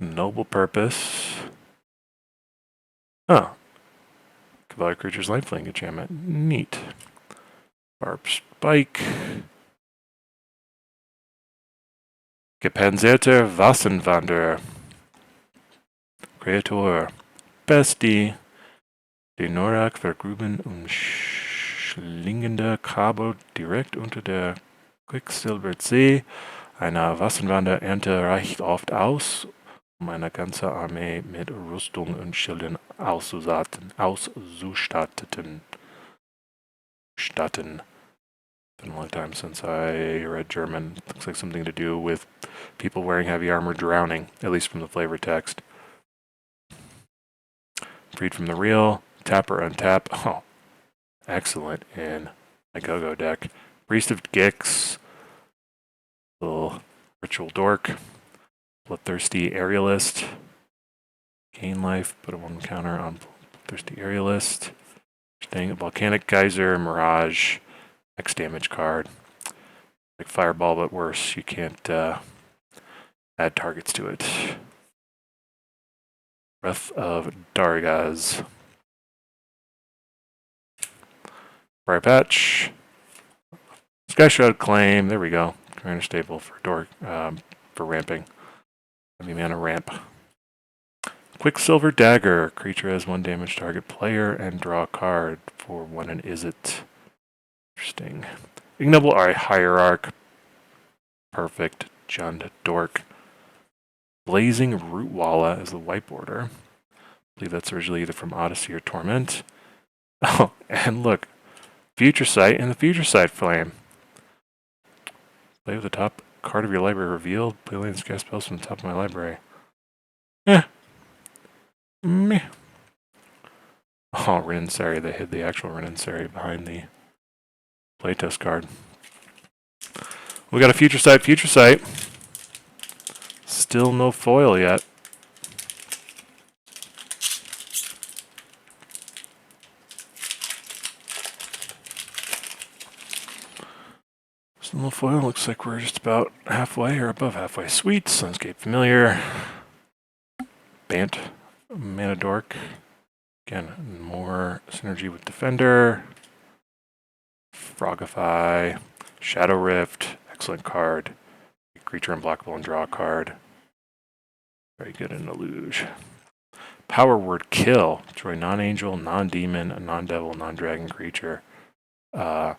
Noble Purpose. Oh. Cavalier Creature's Lifelink enchantment. Neat. Barb Spike. Gepanzerter Wassenwander. Creator. Bestie. Denorak vergruben und schlingender Kabel direkt unter der Quicksilbersee. Eine Wassenwander-Ernte reicht oft aus, um eine ganze Armee mit Rüstung und Schilden auszustatten. Been a long time since I read German. Looks like something to do with people wearing heavy armor drowning, at least from the flavor text. Freed from the Real. Tap or untap. Oh, excellent in my Go-Go deck. Priest of Gix. Little Ritual Dork. Bloodthirsty Aerialist. Gain life, put a 1 counter on Bloodthirsty Aerialist. Staying Volcanic Geyser, Mirage, X damage card. Like Fireball, but worse. You can't add targets to it. Breath of Dargaz. Briar Patch. Sky Shroud Claim. There we go. Commander Staple for ramping. Heavy mana ramp. Quicksilver Dagger. Creature has 1 damage target player and draw a card for 1 and is it. Interesting. Ignoble Hierarch. Perfect. Jund Dork. Blazing Rootwalla is the white border. I believe that's originally either from Odyssey or Torment. Oh, and look. Future Sight and the Future Sight Flame. Play with the top card of your library revealed. Play lands, cast spells from the top of my library. Meh. Oh, Renansari. They hid the actual Renansari behind the playtest card. We got a Future Sight. Still no foil yet. Little foil, looks like we're just about halfway or above halfway. Sweet, Sunscape Familiar. Bant, Mana Dork. Again, more synergy with Defender. Frogify, Shadow Rift, excellent card. Creature unblockable and draw a card. Very good in Illuge. Power Word Kill. Destroy non-angel, non-demon, non-devil, non-dragon creature. Yeah,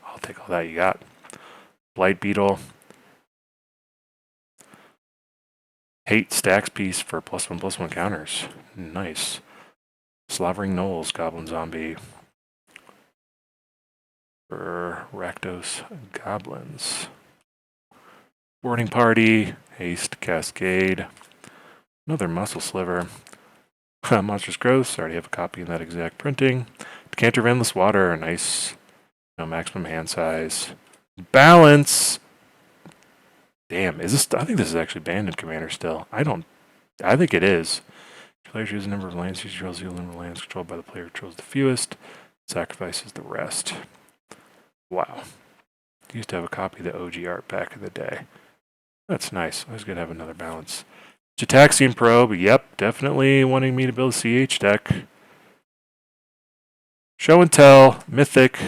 I'll take all that you got. Blight Beetle. Hate stacks piece for +1/+1 counters. Nice. Slavering Knolls, Goblin Zombie. For Rakdos Goblins. Boarding Party. Haste Cascade. Another Muscle Sliver. Monstrous Growth. Already have a copy in that exact printing. Decanter of Endless Water. Nice. Maximum hand size. Balance. Damn, is this? I think this is actually banned in Commander still. I think it is. Player chooses a number of lands. Uses draws the number of lands controlled by the player who controls the fewest. Sacrifices the rest. Wow. Used to have a copy of the OG art back in the day. That's nice. Always good to have another balance. Gitaxian Probe. Yep, definitely wanting me to build a CH deck. Show and Tell. Mythic.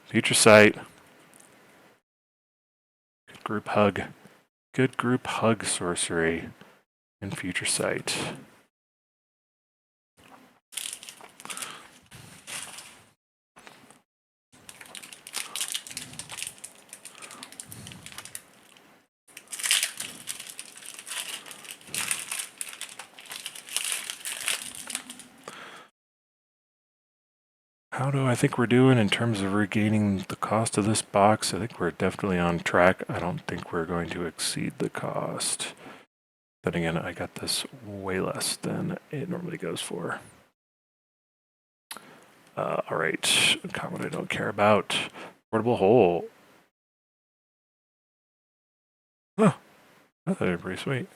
Future Sight. Good group hug. Good group hug sorcery. And Future Sight. How do I think we're doing in terms of regaining the cost of this box? I think we're definitely on track. I don't think we're going to exceed the cost. Then again, I got this way less than it normally goes for. All right, comment I don't care about. Portable Hole. Huh, I thought they were pretty sweet.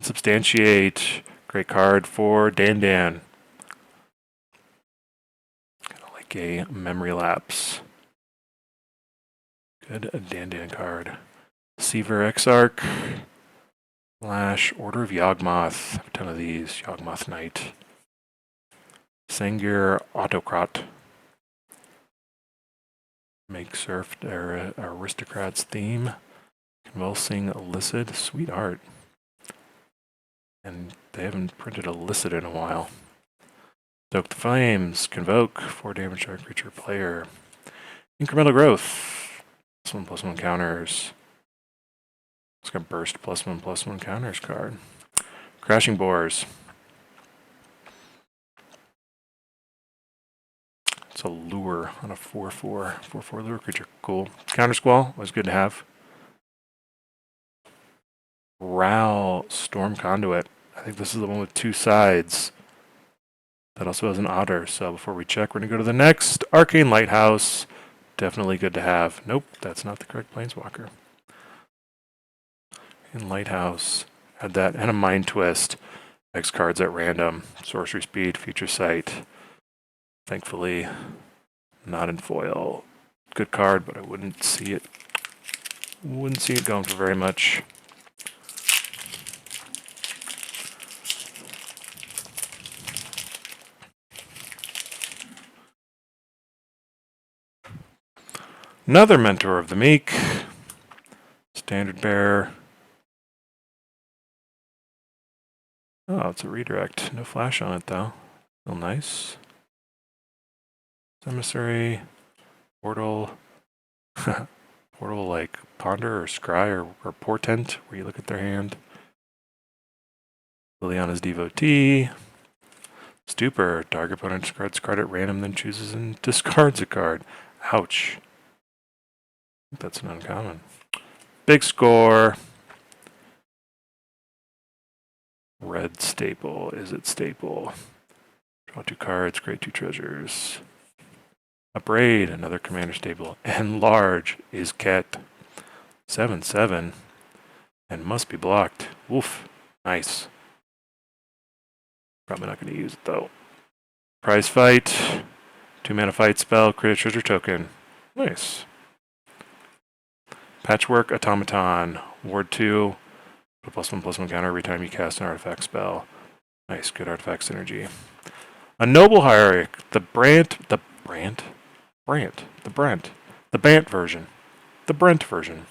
Substantiate. Great card for Dan. A Memory Lapse. Good Dan card. Seaver Exarch. Lash. Order of Yawgmoth. A ton of these. Yawgmoth Knight. Sengir Autocrat. Make Surf Aristocrats theme. Convulsing Illicit. Sweet art. And they haven't printed Illicit in a while. Stoke the Flames. Convoke. 4 damage to our creature player. Incremental Growth. +1/+1 counters. It's got Burst +1/+1 counters card. Crashing Boars. It's a lure on a 4/4. 4/4 lure creature. Cool. Counter Squall. Always good to have. Ral Storm Conduit. I think this is the one with 2 sides. That also has an otter, so before we check, we're going to go to the next. Arcane Lighthouse. Definitely good to have. Nope, that's not the correct Planeswalker. In Lighthouse, had that, and a Mind Twist. X cards at random. Sorcery Speed, Future Sight. Thankfully, not in foil. Good card, but I wouldn't see it going for very much. Another Mentor of the Meek. Standard Bearer. Oh, it's a redirect. No flash on it, though. Still nice. Emissary. Portal. Portal like Ponder or Scry or Portent, where you look at their hand. Liliana's Devotee. Stupor. Target opponent discards a card at random, then chooses and discards a card. Ouch. That's an uncommon. Big Score. Red staple. Is it staple? Draw 2 cards, create 2 treasures. Upbraid, another commander staple. Enlarge is Ket. 7/7. And must be blocked. Oof. Nice. Probably not going to use it though. Prize Fight. 2 mana fight spell, create a treasure token. Nice. Patchwork Automaton. Ward 2. Put a +1/+1 counter every time you cast an artifact spell. Nice, good artifact synergy. A Noble Hierarch. The Brant version. The Brent version.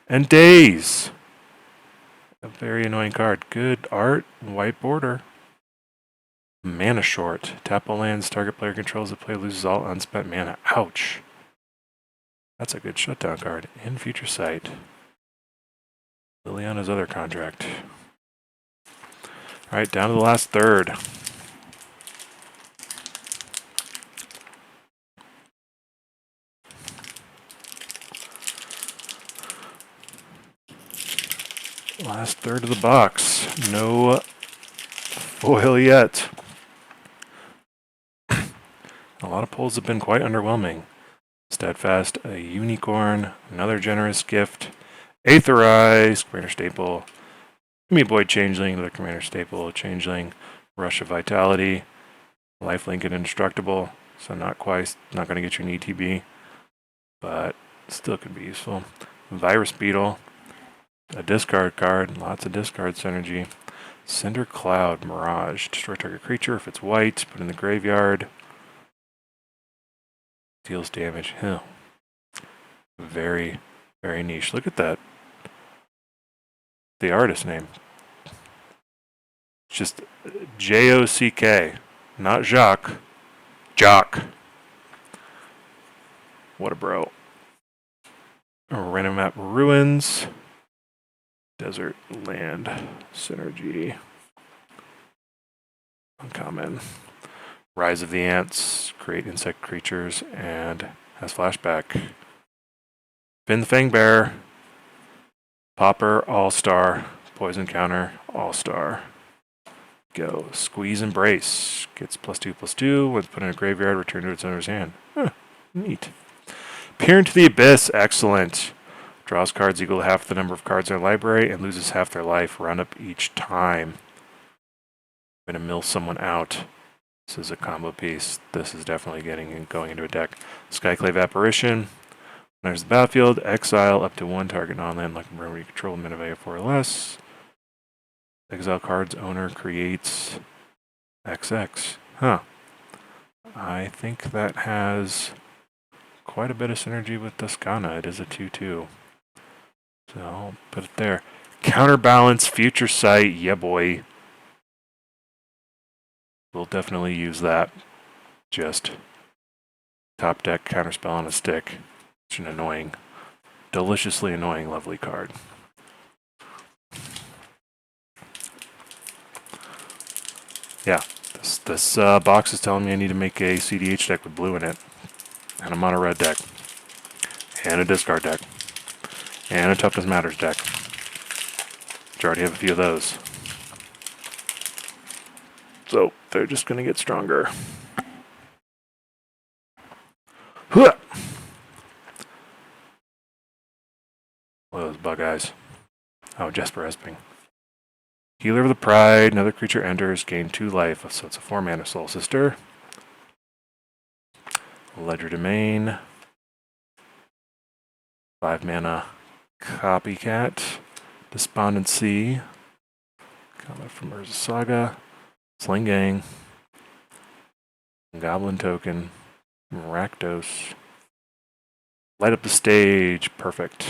And Daze. A very annoying card. Good art, white border. Mana Short. Tap all lands, target player controls the player loses all unspent mana. Ouch. That's a good shutdown card. In Future Sight. Liliana's other contract. Alright, down to the last third. Last third of the box. No foil yet. A lot of pulls have been quite underwhelming. Steadfast, a Unicorn, another Generous Gift, Aetherize, Commander Staple, Meat Boy Changeling, another Commander Staple, Changeling, Rush of Vitality, Lifelink and Indestructible, so not going to get you an ETB, but still could be useful. Virus Beetle, a discard card, lots of discard synergy. Cinder Cloud, Mirage, destroy target creature if it's white, put in the graveyard. Deals damage. Huh. Very, very niche. Look at that. The artist name. It's just J-O-C-K. Not Jacques. Jock. What a bro. Random map Ruins. Desert Land Synergy. Uncommon. Rise of the Ants, create insect creatures, and has flashback. Finn the Fangbearer, Popper, All-Star, Poison Counter, All-Star. Go. Squeeze Embrace, gets +2/+2, was put in a graveyard, return to its owner's hand. Huh, neat. Peer into the Abyss, excellent. Draws cards equal to half the number of cards in their library and loses half their life, run up each time. I'm going to mill someone out. This is a combo piece. This is definitely going into a deck. Skyclave Apparition. There's the battlefield. Exile up to one target non-land like where you control mana value 4 or less. Exile cards owner creates XX. Huh. I think that has quite a bit of synergy with Tuscana. It is a 2/2. So I'll put it there. Counterbalance, Future Sight. Yeah, boy. We'll definitely use that. Just top deck counterspell on a stick. It's an annoying, deliciously annoying, lovely card. Yeah, this box is telling me I need to make a CDH deck with blue in it. And a mono red deck. And a discard deck. And a Toughness Matters deck. Which I already have a few of those. So they're just going to get stronger. What are those bug eyes? Oh, Jesper Esping. Healer of the Pride, another creature enters, gain 2 life, so it's a 4-mana Soul Sister. Ledger Domain. 5-mana Copycat. Despondency. Comment from Urza Saga. Sling Gang. Goblin Token. Rakdos. Light up the stage. Perfect.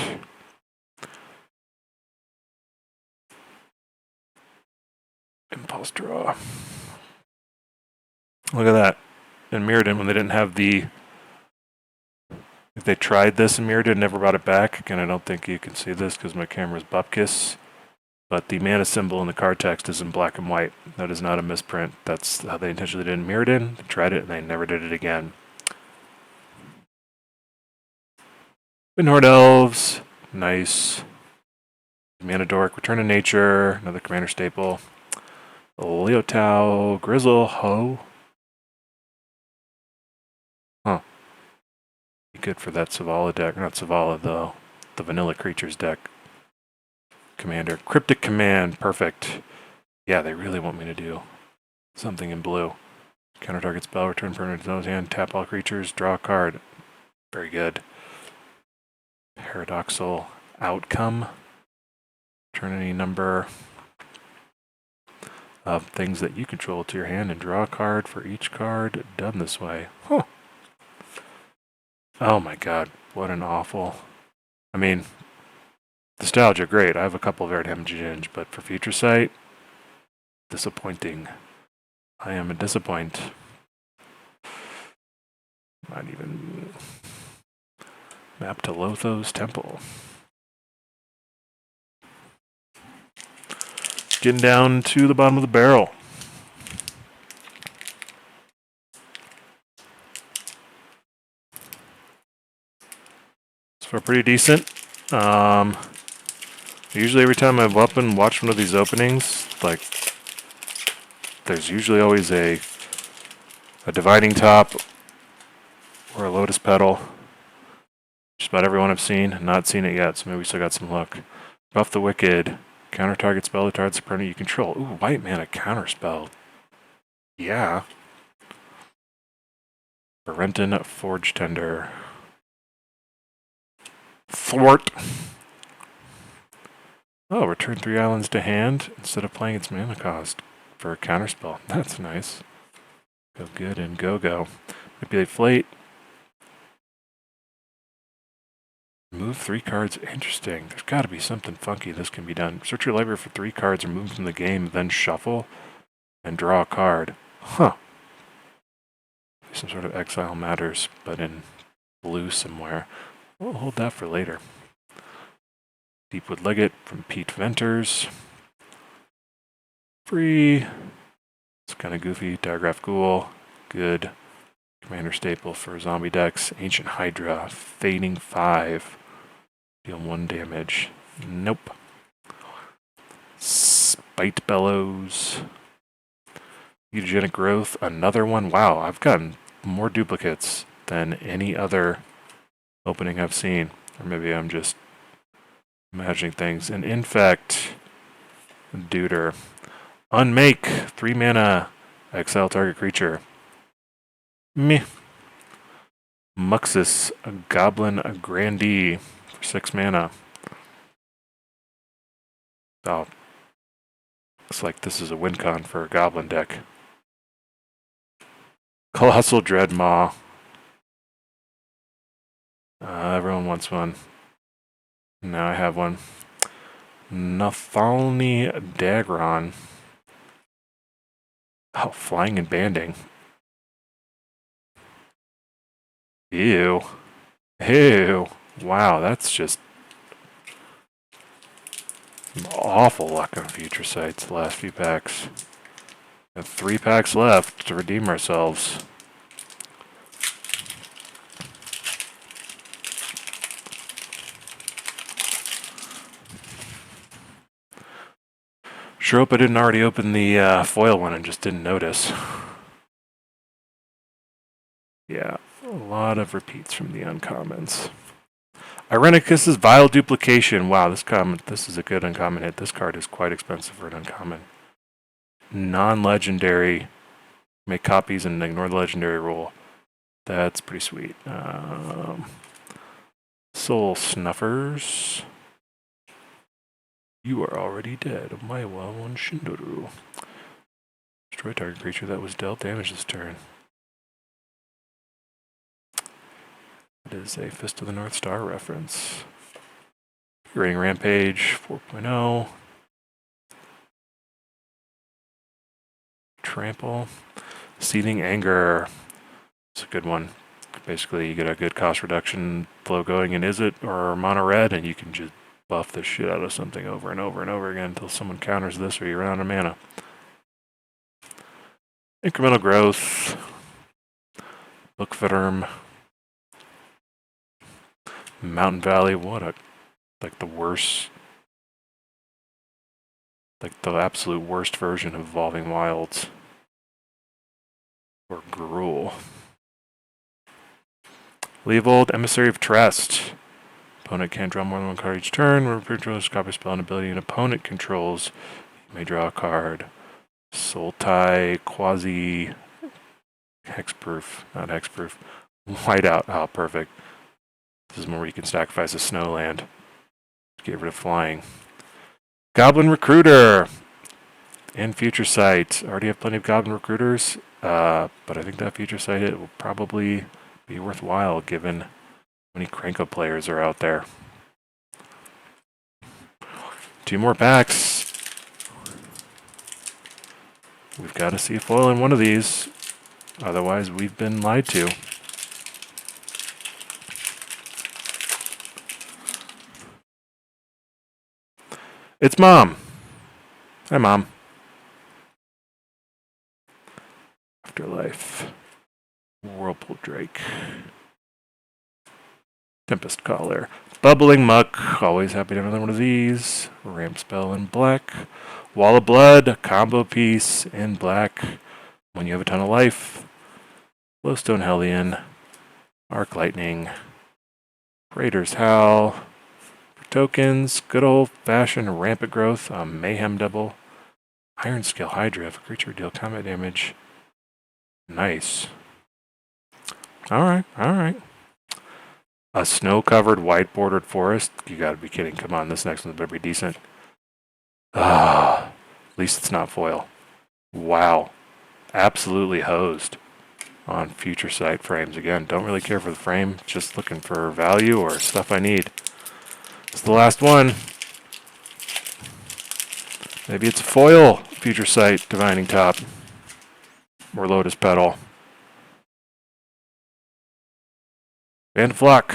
Impulse Draw. Look at that. In Mirrodin, when they didn't have the... If they tried this in Mirrodin and never brought it back, again, I don't think you can see this because my camera's bupkis, but the mana symbol in the card text is in black and white. That is not a misprint. That's how they intentionally did in Mirrodin. They tried it and they never did it again. Winhord Elves. Nice. Mana Dork. Return to Nature. Another Commander Staple. Leotau. Grizzle. Ho. Huh. Be good for that Zavala deck. Not Zavala, though. The Vanilla Creatures deck. Commander. Cryptic Command. Perfect. Yeah, they really want me to do something in blue. Counter target spell. Return permanent to his hand. Tap all creatures. Draw a card. Very good. Paradoxal outcome. Turn any number of things that you control to your hand and draw a card for each card done this way. Huh. Oh my god, what an awful... I mean, nostalgia, great. I have a couple of Air Damage Ginge, but for Future Sight, disappointing. I am a disappoint. Not even map to Lothos Temple. Getting down to the bottom of the barrel. So pretty decent. Usually every time I've up and watched one of these openings, like, there's usually always a dividing top or a lotus petal. Just about everyone I've seen. Not seen it yet, so maybe we still got some luck. Buff the Wicked. Counter target spell the target's opponent you control. Ooh, white mana counter spell. Yeah. Berenton Forge Tender. Thwart. Oh, return 3 islands to hand instead of playing its mana cost for a counter spell. That's nice. Go good and go. Manipulate Flate. Move 3 cards. Interesting. There's got to be something funky this can be done. Search your library for 3 cards, remove them from the game, then shuffle and draw a card. Huh. Some sort of Exile Matters, but in blue somewhere. We'll hold that for later. Deepwood Legate from Pete Venters. Free. It's kind of goofy. Diagraph Ghoul. Good. Commander staple for zombie decks. Ancient Hydra. Fading 5. Deal 1 damage. Nope. Spite Bellows. Mutagenic Growth. Another one. Wow, I've gotten more duplicates than any other opening I've seen. Or maybe I'm just imagining things. And Infect. Duder. Unmake. 3 mana. Exile target creature. Meh. Muxus. A Goblin Grandee. For 6 mana. Oh. Looks like this is a win con for a Goblin deck. Colossal Dreadmaw. Everyone wants one. Now I have one. Nathalni Dagron. Oh, flying and banding. Ew. Ew. Wow, that's just awful luck on Future Sights the last few packs. Got 3 packs left to redeem ourselves. Sure hope I didn't already open the foil one and just didn't notice. Yeah, a lot of repeats from the uncommons. Irenicus's Vile Duplication. Wow, this is a good uncommon hit. This card is quite expensive for an uncommon. Non-legendary. Make copies and ignore the legendary rule. That's pretty sweet. Soul Snuffers. You are already dead. Maiwa one Shindoru. Destroy target creature that was dealt damage this turn. It is a Fist of the North Star reference. Rating Rampage 4.0. Trample. Seething Anger. It's a good one. Basically, you get a good cost reduction flow going in Izzet or Mono Red, and you can just buff the shit out of something over and over and over again until someone counters this or you run out of mana. Incremental Growth. Bookworm. Mountain Valley. What a... like the worst... like the absolute worst version of Evolving Wilds. Or Gruul. Leavold, Emissary of Trust. Opponent can't draw more than 1 card each turn. When controls copy spell and ability an opponent controls, you may draw a card. Sultai, Quasi, Hexproof, not Hexproof. Whiteout, oh perfect. This is where you can sacrifice a Snowland. Get rid of flying. Goblin Recruiter and Future Sight. Already have plenty of Goblin Recruiters, but I think that Future Sight hit will probably be worthwhile given how many Krenko players are out there. 2 more packs. We've got to see a foil in one of these. Otherwise, we've been lied to. It's Mom. Hi, Mom. Afterlife. Whirlpool Drake. Tempest Caller. Bubbling Muck. Always happy to have another one of these. Ramp Spell in black. Wall of Blood. Combo piece in black. When you have a ton of life. Glowstone Hellion. Arc Lightning. Raiders Howl. Tokens, good old-fashioned Rampant Growth, a Mayhem Double, Iron Scale Hydra, if a creature deal combat damage. Nice. Alright. A snow-covered, white-bordered forest. You gotta be kidding. Come on, this next one's better be decent. At least it's not foil. Wow. Absolutely hosed on Future Sight frames. Again, don't really care for the frame, just looking for value or stuff I need. It's the last one. Maybe it's foil Future Sight Divining Top. Or Lotus Petal. Band Flock.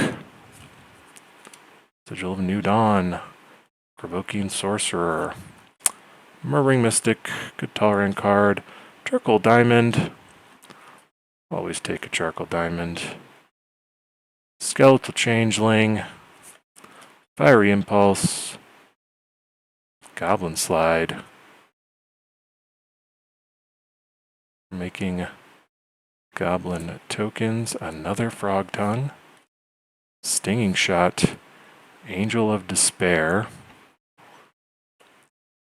Sigil of New Dawn. Provoking Sorcerer. Murmuring Mystic. Good Tolerant card. Charcoal Diamond. Always take a Charcoal Diamond. Skeletal Changeling. Fiery Impulse, Goblin Slide, making Goblin tokens, another Frog Tongue, Stinging Shot, Angel of Despair,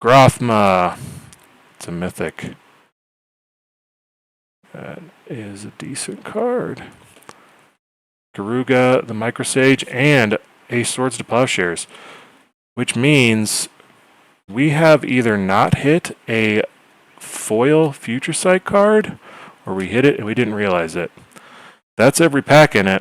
Grothma, it's a mythic, that is a decent card, Garuga, the Microsage, and Ace Swords to Plowshares, which means we have either not hit a foil Future Sight card, or we hit it and we didn't realize it. That's every pack in it.